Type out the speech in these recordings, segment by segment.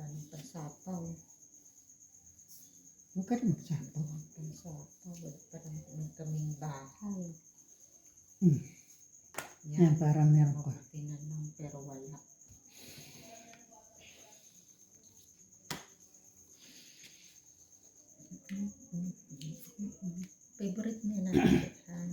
Maraming pansapaw. Huwag ka na magsapaw. Pansapaw. Wala pa naman kaming bahay. Yan, para meron ko. Mabuti na lang, pero wala. Favorite niya natin yan.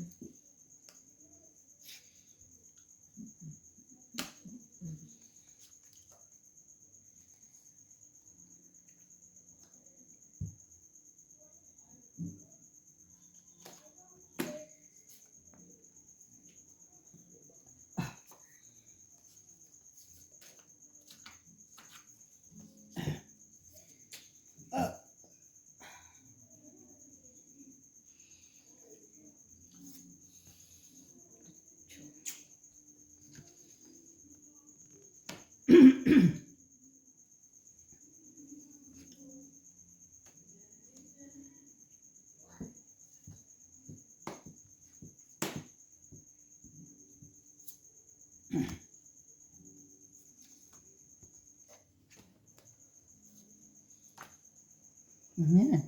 Yan.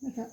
Naka.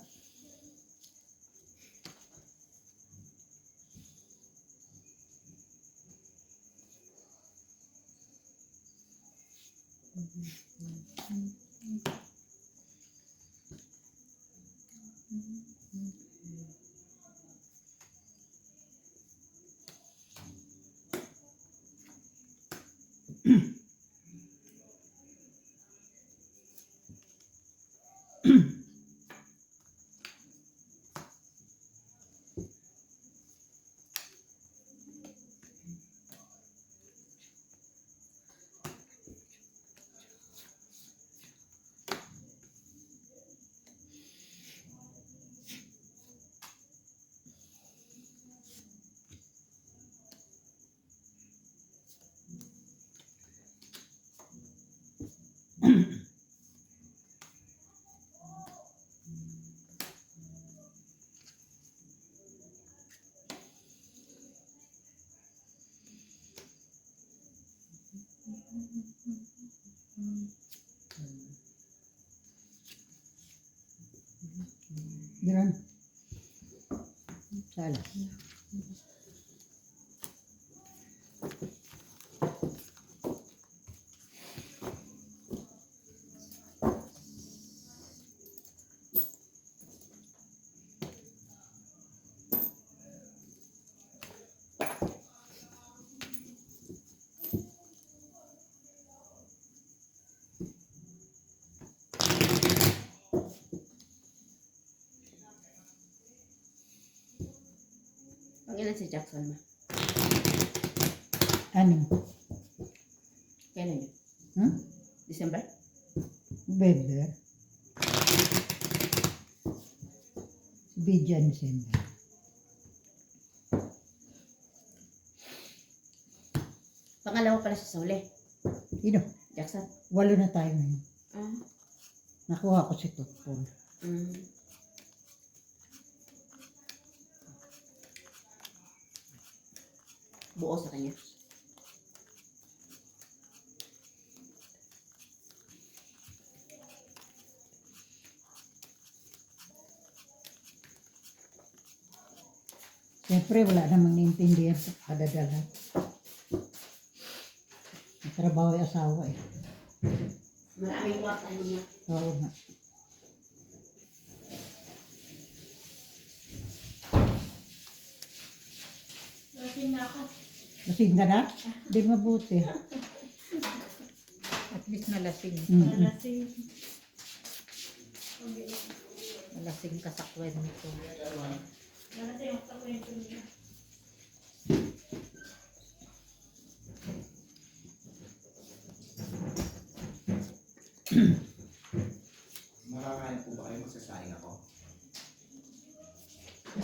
Diyan. Salah. Ilan si Jackson ma? Anim. Kailan yun? December? November. Bidyan December. Pangalawa pala siya sa huli. Sino? Jackson. 8 na tayo ngayon. Ah. Nakuha ko si Tutpol. Buo sa kanya. Siyempre, wala namang naintindihan sa kadadala. May trabaho yung asawa eh. Maraming kwarta niya. Oo nga. Lasing na ako. Lasing ka na? Hindi mabuti. At least nalasing. Lasing. Nalasing ka sa kwento. Lasing ako sa kwento niya. Makakain po ba kayo? Magsasaing ako?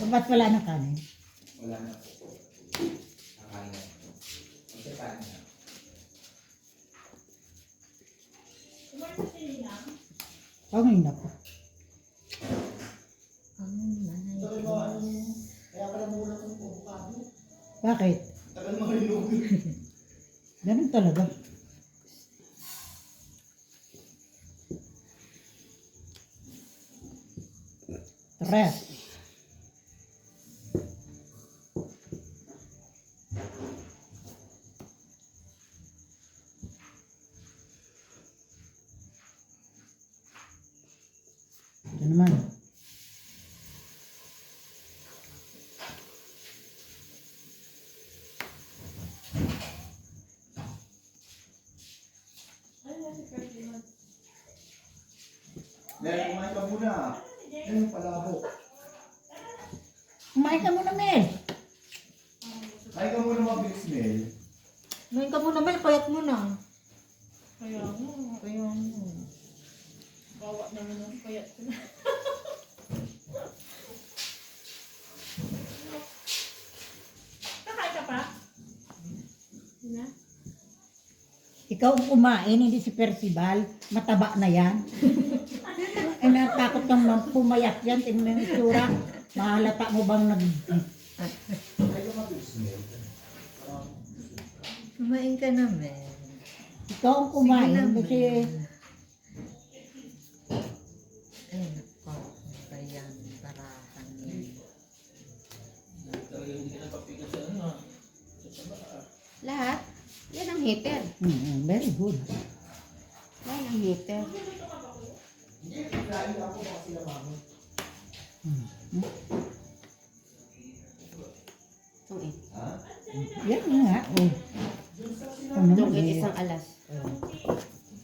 Ba't wala ng kanin? Wala na po. Kakain na. Magsasaing na. Pangin na po. Kaya pala muna kung pupuka mo. Bakit? Tagal mo rin. Ganun talaga. Rest. Ito naman. Ay, nasa Ferdinand. Dahil kumain ka muna. Yan yung palabo. Kumain ka muna, Mel. Kain ka muna mabilis, Mel. Ngayon ka muna, Mel. Payat mo na. Kaya mo. Kaya mo. Bawa naman ang payat ko na. Kakain ka pa? Hindi na? Ikaw ang kumain, hindi si Percival. Mataba na yan. Ay, natakot kang pumayat yan. Tingnan mo yung itsura. Mahalata mo bang Kain ka mabilis, Mel. Kumain ka na, Mel. Ikaw ang kumain Sige na, kasi Mel. Ay, nako. Ano ba yan? Barahan yan. Lahat? Yan ang heater. very good. Yan ang heater. Hindi, kain ako kasi na mami. Itong eh. Ha? Yan nga. Oh. Ano Itong naman eh. isang alas.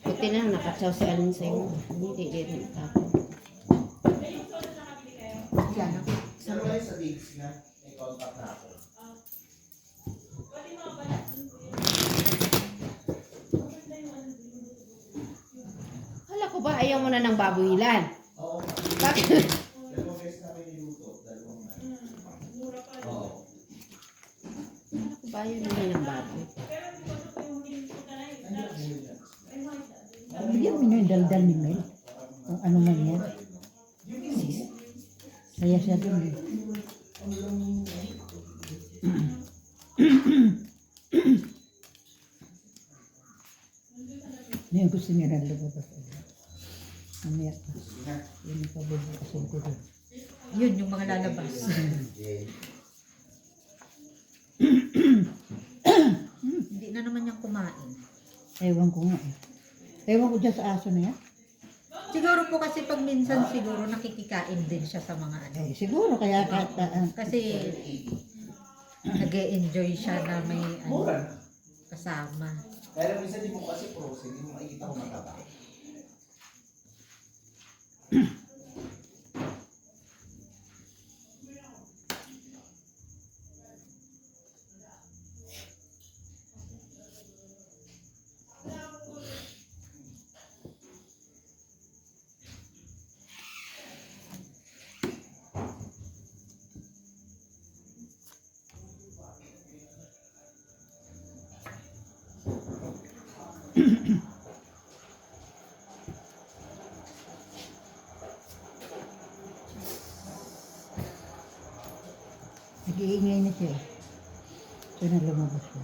Buti na lang nakatsaw si Alin sa'yo. Hindi din tapos. Yan ako. Pero kayo sa digs nga, may contact na ako. Hala ko ba ayaw mo na ng babuyilan? Oo. Bakit? Dalawang beses namin niluto. Dalawang na. Oo. Hala ko ba ayaw mo na ng baboy? Ano yung huli niya? Bigyan mo na yung daldal ni Mel. Kung ano man yan. Kaya siya dun eh. Ano yung gusto niya na lumabas? Mamaya pa. Sige nga. Yun yung pabubukasin ko dun. Yun, yung mga lalabas. Okay. Hindi na naman yung kumain. Ewan ko nga eh. Ewan ko dyan sa aso na yan. Siguro po kasi pag minsan siguro nakikikain din siya sa mga ano. Eh, siguro kaya Kasi nag-e-enjoy siya na may ano, Mura na. kasama. Kaya lang minsan di mo kasi frozen, di mo makikita kung mataba. nag-iingay na siya eh. So na lumabas siya.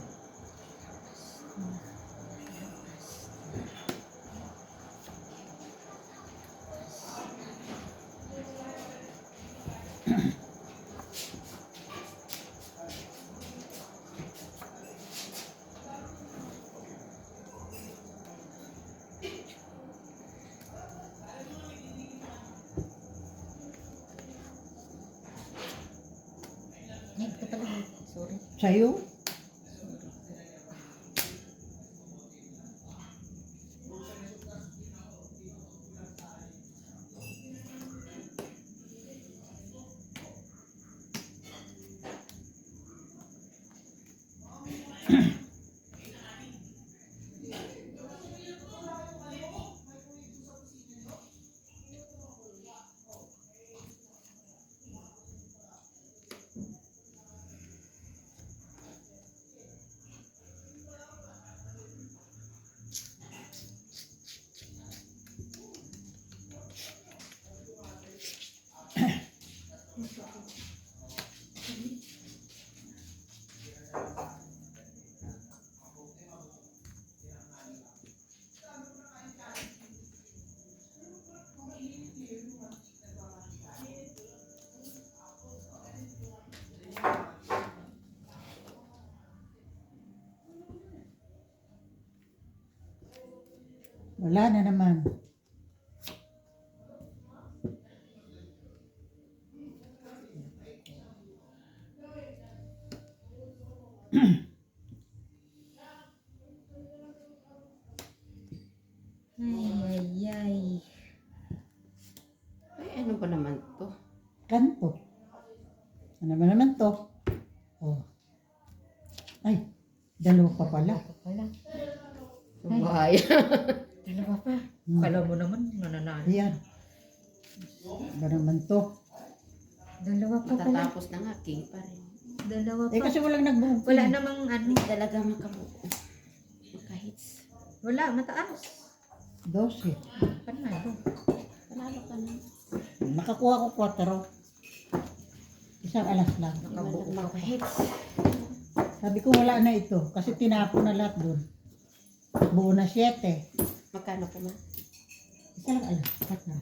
Ay, ito pala. Sorry. Sa'yo? Wala na naman. Ay. Ay, ano ba naman to? Kanto. Ano ba naman to? Oh. Ay, dalawa pa pala. Wala. Bahay. Dalawa pa. Hmm. Kala mo naman, nananalo. Ayan. Ano ba naman to? Dalawa pa pala. Matatapos na nga, king pa rin. Dalawa Eh pa. kasi walang nagbuhong. Wala namang ano. Hindi talaga makabuo. Makahits. Wala, mataas. 12. Panalo. Panalo ka na. Nakakuha ko 4. Isang alas lang. Hindi man lang makahits. Sabi ko wala na ito kasi tinapon na lahat doon. Buo na 7. Magkano po ma? Isa lang alas. 4 na.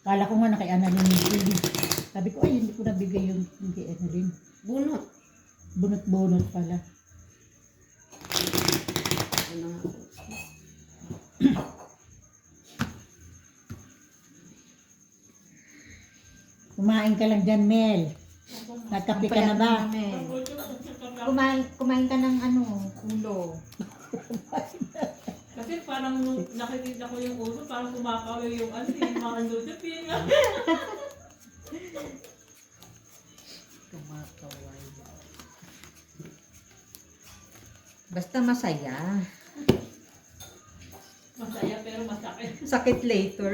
Kala ko nga na kay Annalyn yung sabi ko ay hindi ko nabigay yung kay Annalyn. Bunot. Bunot-bunot pala. Ano nga po? Kumain ka lang dyan, Mel. Nagkape ka na ba? Kumain ka ng ano, ulo. Kasi parang nung nakikita ko yung ulo, parang kumakawi yung ano, yung mga nudipin. Kumakaway. Basta masaya. Masaya pero masakit. Sakit later.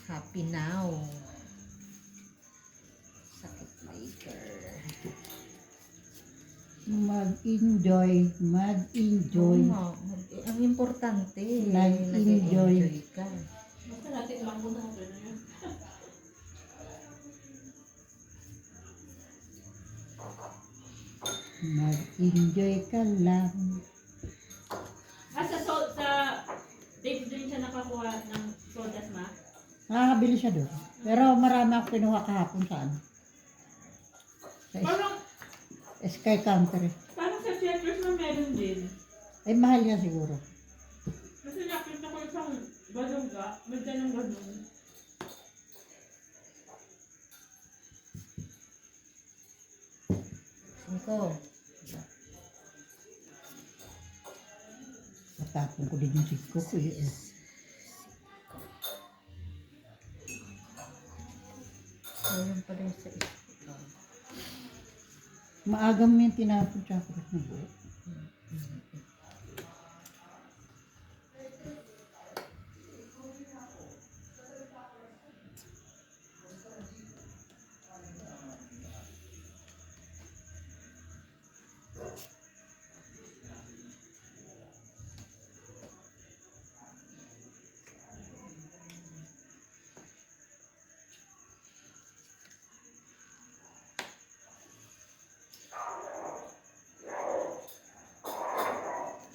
Happy now. Sakit later. Mag-enjoy. Mag-enjoy. Oo nga, ang importante. Nag-enjoy. Nag-enjoy ka. Basta natin lang muna ako na yun. Mag-enjoy ka lang. Sa date din siya nakakuha ng sodas ma. Nakakabili siya doon. Pero marami ako kinuha kahapon sa ano. Sa Parang, Sky Country. parang sa Checkers na meron din. Ay, mahal yan siguro. Kasi nakita ko isang badongga, may ganang badong. Cinco. Natapon ko din yung siko ko eh. Ayun pala yung sa isip. Maagam mo yung tinapon chocolate na buo.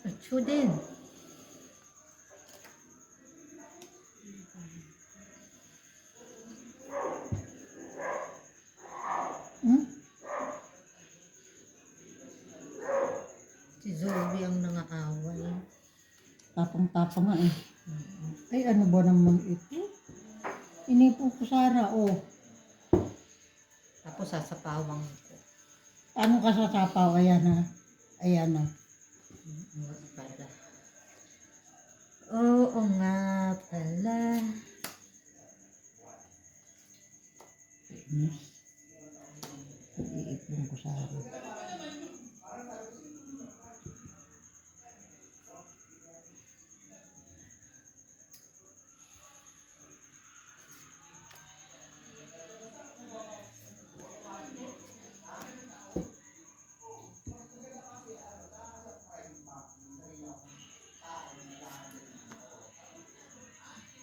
Acho din. Hmm? Si Zoe ang nangaaway. Tapang-tapang nga eh. Ay, ano ba naman ito? Inipo ko sana, oh. Tapos sasapawang ko. Ano ka sa sapaw? Ayan na. Ayan na. Nga pala. Oo nga pala. Inis. Iipon ko sana.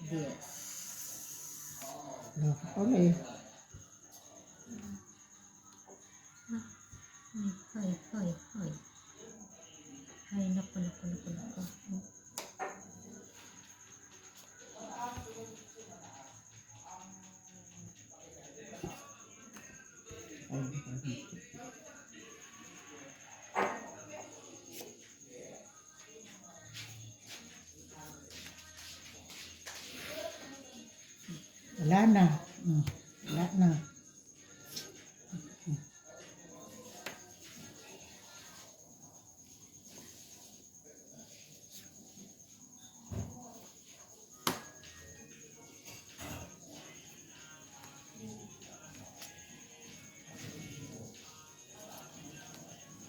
Yes. Wala ka pala eh. Hay. Hay, naku. Wala na. Wala na.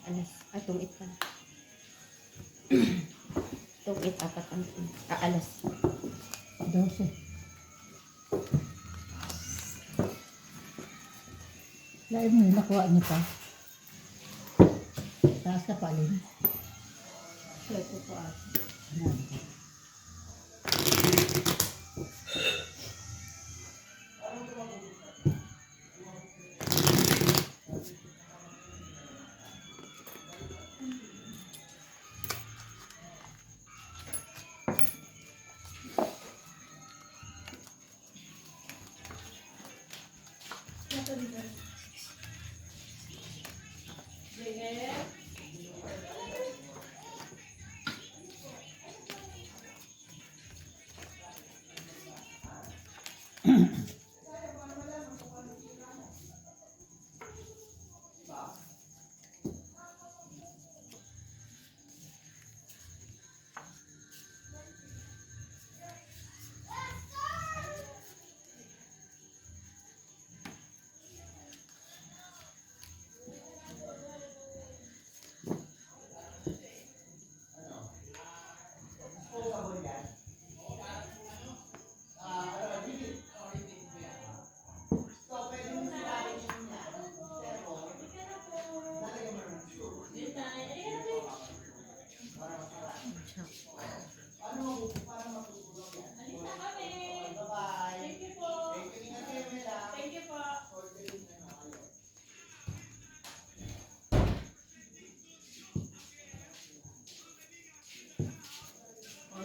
Alas. Ay, tungit pala. Tungit, apat ang alas. 12. Lain mo, nakuha niyo pa. Taas ka pa, Alin. Ito po ako. Ayan.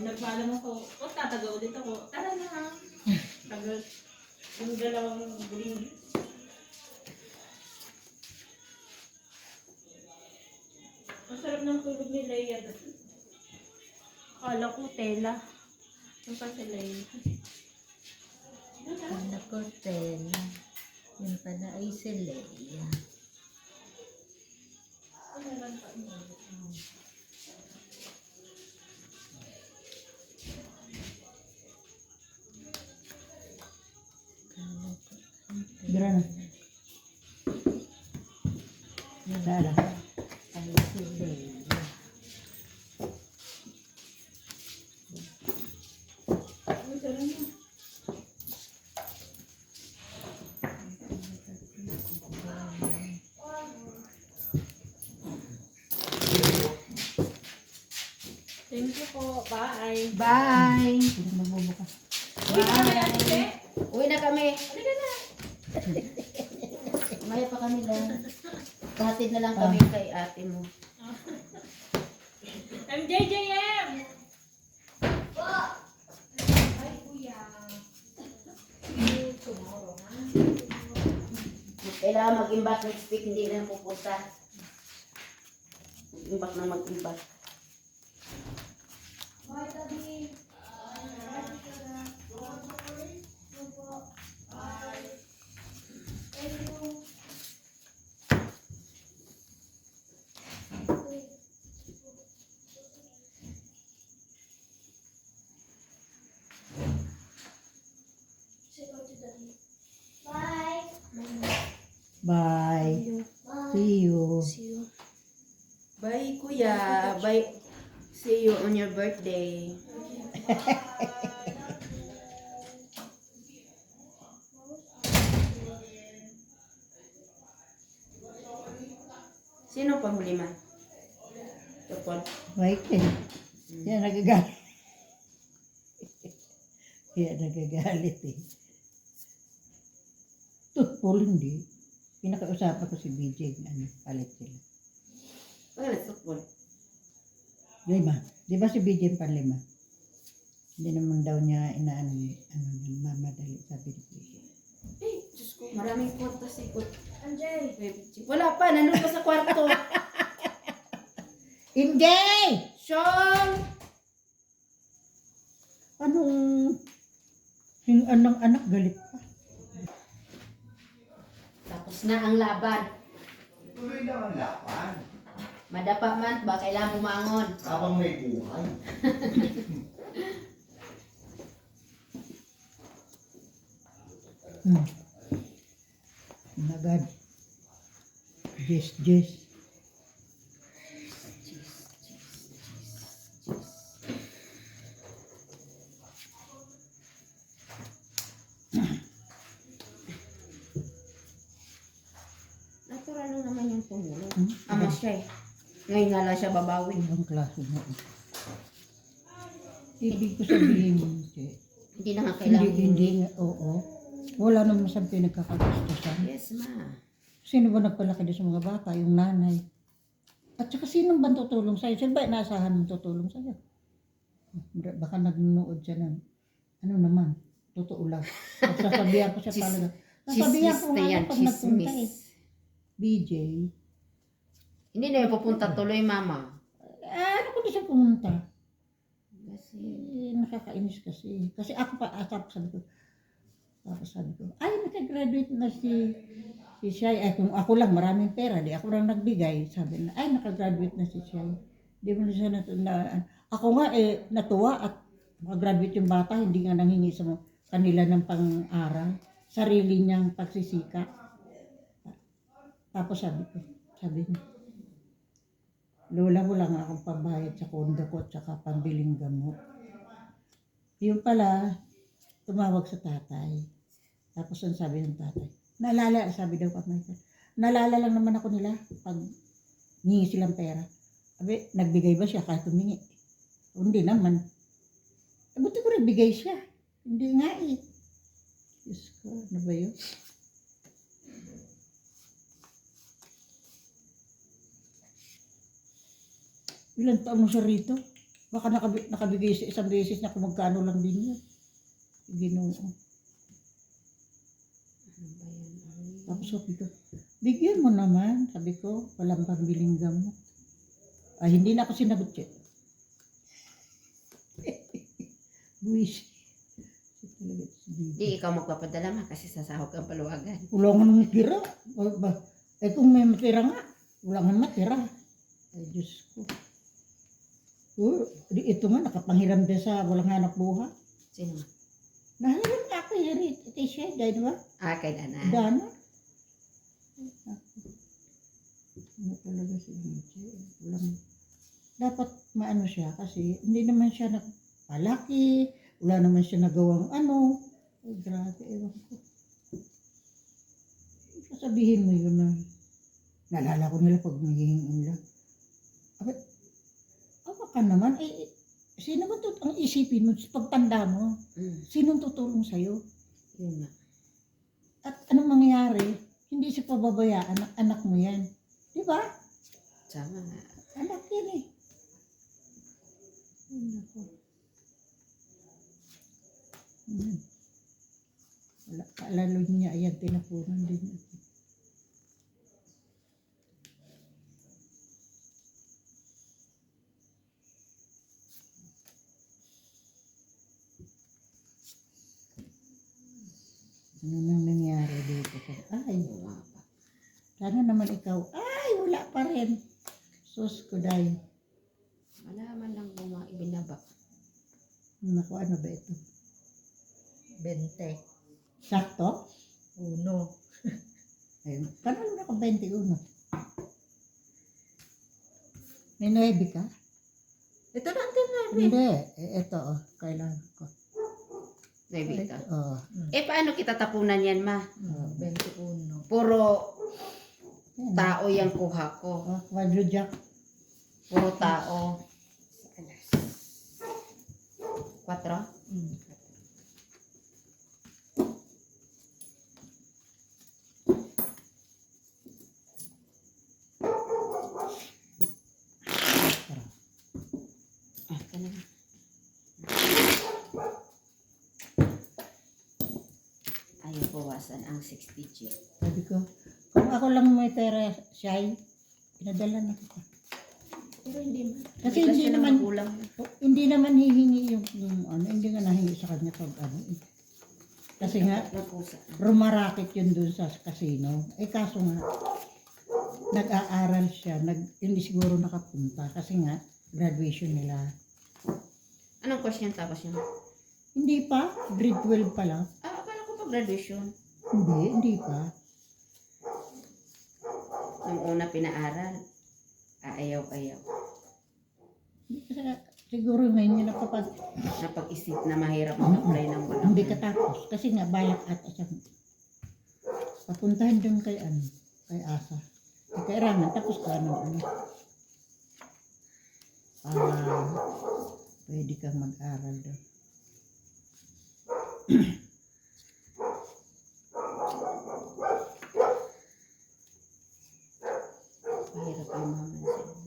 Nagpaalam ako, tataga ulit ako. Tara na ha. Tagal. Yung dalawang buling. Ang sarap ng tulog ni Leia. Akala ko tela. Yung pa si Leia. Anak ko, Tela. Yun pa na ay si Leia. Dira na. Sala. Ay si Leia. Ang sarap na. Thank you po. Bye. Bye! Hindi magbubukas. Uy, kami ate. Uwi na kami. Maya pa kami lang. Kahatid na lang kami kay ate mo. MJJM! Kailangan mag-imbak next week, hindi na pupunta. Mag-imbak na mag-imbak. Bye. See you. See you. Bye, kuya. Bye. See you on your birthday. Sino panghuli man? Tupon. Michael. Yan nagagalit. Yan nagagalit eh. Tutpol hindi. Pinakausapan ko si BJ na palit sila. Pangalan, tupon. 5. Di ba si BJ pa 5? Hindi naman daw niya inaano mamadali sabi ni BJ. Eh, Diyos Diyos ko, maraming kwarto si Kot. Anjay. Wala pa, nandun pa sa kwarto. Hindi! Sean! Anong anak galit pa? Tapos na ang laban. Tuloy lang ang laban. Madapa man, ba kailangan bumangon. Habang may buhay. Nagad. Jess. Natural lang naman yung tumulong. Ama siya eh. Ngayon nga lang siya babawi. Ibang klase na. Ibig ko sabihin, Hindi na nga kailangan. hindi nga, oo. Wala naman siyang pinagkakagustusan. Yes, ma. Sino ba nagpalaki doon sa mga bata? Yung nanay. At saka sino ba tutulong sa'yo? Sino ba inaasahan mong tutulong sa'yo? Baka nagnunood siya ng, ano naman, totoo lang. At sasabihan ko siya talaga. Sasabihan ko nga lang pag nagpunta eh. BJ. Hindi na yung pupunta tuloy, mama. Ano ko di siya pumunta? Kasi, Nakakainis kasi. Kasi ako pa, sabi ko, ay, nakagraduate na si Shai. Ay, kung ako lang, maraming pera, di ako lang nagbigay. Sabi na, ay, nakagraduate na si Shai. Di mo na siya ako nga, natuwa at makagraduate yung bata, hindi nga nanghingi sa kanila ng pang-aral. Sarili niyang pagsisika. Tapos sabi niya, lola, wala nga akong pambayad sa kondo ko at saka pambiling gamot. Yung pala, tumawag sa tatay. Tapos ang sabi ng tatay, sabi daw pa Michael, naalala lang naman ako nila pag hingi silang pera. Sabi, nagbigay ba siya kahit humingi? Hindi naman. Buti ko nagbigay siya. Hindi nga eh. Diyos ko, ano ba yun? Ilang taon mo siya rito? Baka nakabigay sa isang beses na kung magkano lang din yun. Ginoo. Tapos sabi ko, bigyan mo naman. Sabi ko, walang pambiling gamot. Ay, hindi na ako sinagot siya. Buwis. di ikaw magpapadala, ma, kasi sasahog ang paluwagan. Wala nga nang matira. Kung may matira nga, wala nga matira. Ay, Diyos ko. Ito nga, nakapanghiram din sa walang hanap buhay. Sino, ma? Nahiram na ako yun. Ito siya, dahil ba? Kay Dana. Dana. Ano talaga si DJ? Walang... Dapat maano siya kasi hindi naman siya nagpalaki, wala naman siya nagawang ano. Ay, grabe, ewan ko. Sasabihin mo yun na naalala ko nila pag naghihingi lang. Ka naman, sino ba ang isipin mo sa pagtanda mo? Sinong tutulong sa'yo? Yun nga. At anong mangyayari? Hindi siya pababayaan, anak mo yan. Di ba? Sama nga. Anak yan eh. Ay, naku. Wala, kaalalo niya, ayan, tinapunan din ito. Ano nang nangyari dito? Ay, sana naman ikaw. Ay, wala pa rin. Sus ko dahil. Wala man lang ibinaba. Naku, ano ba ito? 20. Sakto? 1. Ayun. Paano na ako 21? May 9 ka? Ito na ang 9. Hindi. Ito, kailangan ko. Naibita. Oo. Paano kita tapunan yan, ma? 21. Puro Ayan. tao yung kuha ko. Quadrojack. Puro tao. 4? Ayaw bawasan ang 60G. Sabi ko, kung ako lang may pera, Shay, pinadala na kita. Pero hindi man. Kasi Bigas hindi siya ng naman- magulang. Hindi naman hihingi yung ano, hindi nga nahingi sa kanya pag ano. Kasi nga, Nagpusa. rumarakit yun dun sa casino. Eh kaso nga, nag-aaral siya, hindi siguro nakapunta kasi nga, graduation nila. Anong course niyan tapos niya? Hindi pa, grade 12 pa lang. Akala ko pa graduation. Hindi pa. Nung una pinaaral. Ayaw-ayaw. Kasi siguro ngayon yun Napag-isip na mahirap mag-apply ng walang. hindi katapos. Kasi nga, balak ata siya. Papuntahan dun kay kay Asa. Kailangan, tapos ka ano. Pwede kang mag-aral doon. Mahirap yung mga mansin.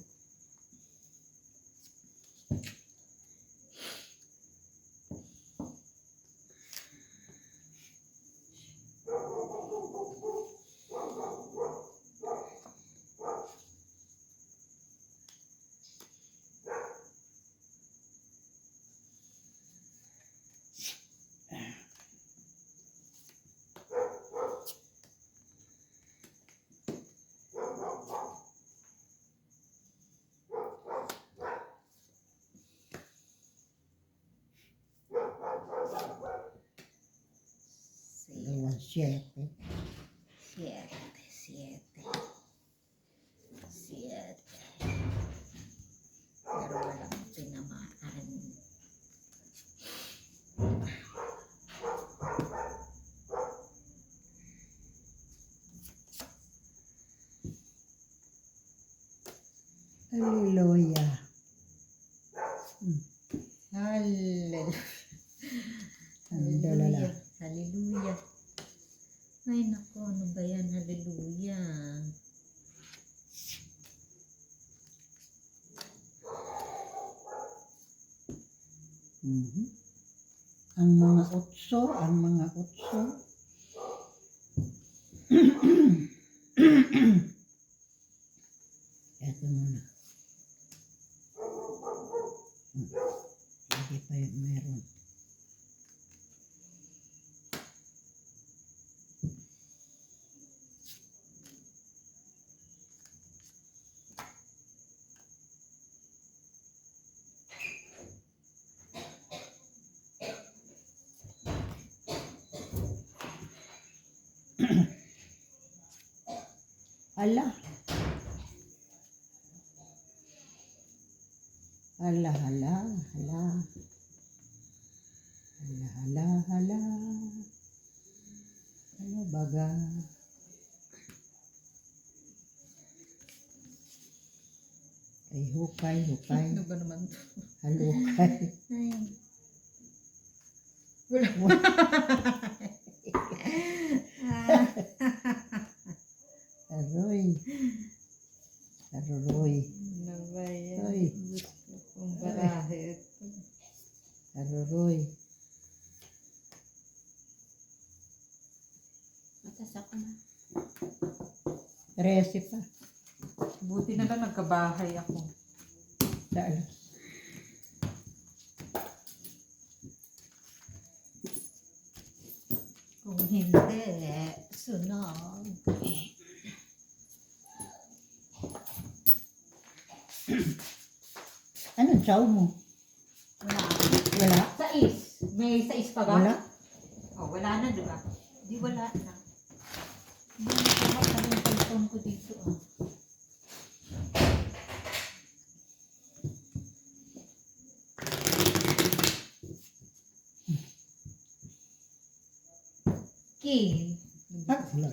Dalawang 7. Siete. Pero walang tinamaan. Hallelujah. Hallelujah. Hallelujah. Hallelujah. Ay, naku, ano ba yan? Hallelujah. Mhm. Ang mga utso. Ito muna. Hindi pa yung meron. Ala. Hala, hala, hala. Hala, hala, hala. Ano baga? Ay, hukay. Ano ba naman to? Halukay. Ay. Wala. Aroy. Aroy. Ano ba yan? Ay. Gusto kong barahe ito. Aroy. Matas ako na. 13 pa. Buti na lang nagkabahay ako. Dahil. Kung hindi, sunog. Anong chow mo? Wala. Wala? Sais. May sais pa ba? Wala? Oh, wala na, di ba? Di wala na. Hindi na nakakat na yung cellphone ko dito. Oh. King. Wala.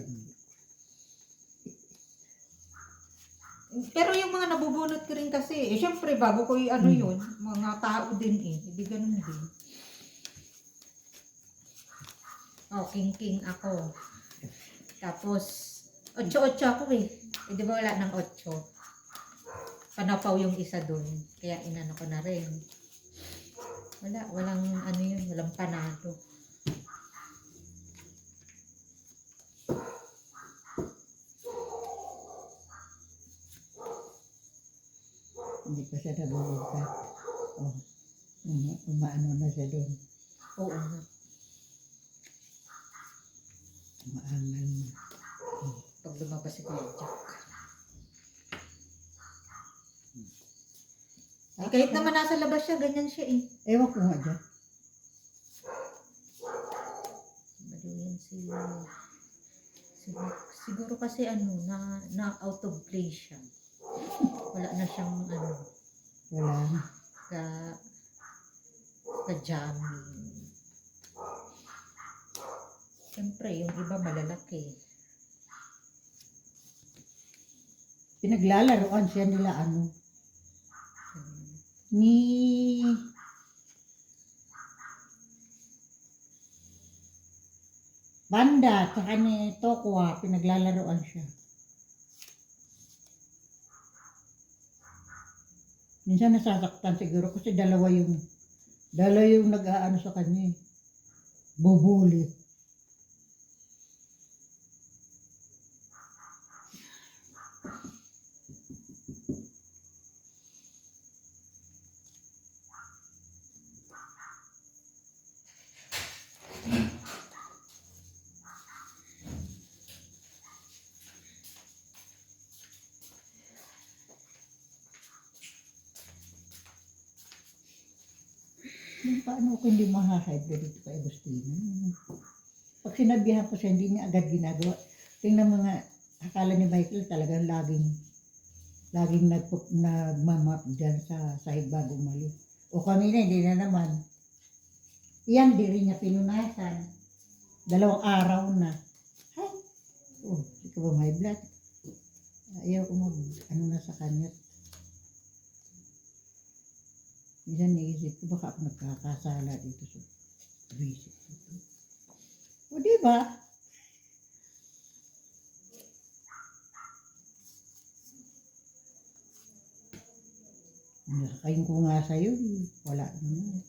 Pero yung mga nabubunot ko rin kasi, syempre bago ko ano yun, mga tao din hindi ganun din. Oh, king ako. Tapos, 8-8 ako eh. Di ba wala ng 8? Panapaw yung isa dun. Kaya inano ko na rin. Walang ano yun, walang panalo. Hindi pa siya nabubukas. Oh, umaano na siya doon. Oo nga. Umaangal na. Pag lumabas si Kuya Jack. Ay, kahit naman nasa labas siya, ganyan siya eh. Ewan ko nga dyan. Maluyan siguro kasi na out of place siya. Wala na siyang Wala. ka ka-jamming. Siyempre, yung iba malalaki. Pinaglalaroan siya nila ni Banda, tsaka ni Tokwa, pinaglalaroan siya. Minsan nasasaktan siguro kasi dalawa yung nag-aano sa kanya eh. Bubuli. Paano ko hindi mahahybrid dito kay Agustino? Pag sinabihan ko siya, hindi niya agad ginagawa. Tingnan mo nga, akala ni Michael talagang laging nagmamap dyan sa sahig bago umalis. O kanina, hindi na naman. Iyan, di rin niya pinunasan. 2 araw na. Hay! Oh, ikaw ba may blood? Ayaw ko na sa kanya. Minsan naisip ko baka ako nagkakasala dito sa visit ko. O diba? Nakakain ko nga sa'yo, wala naman.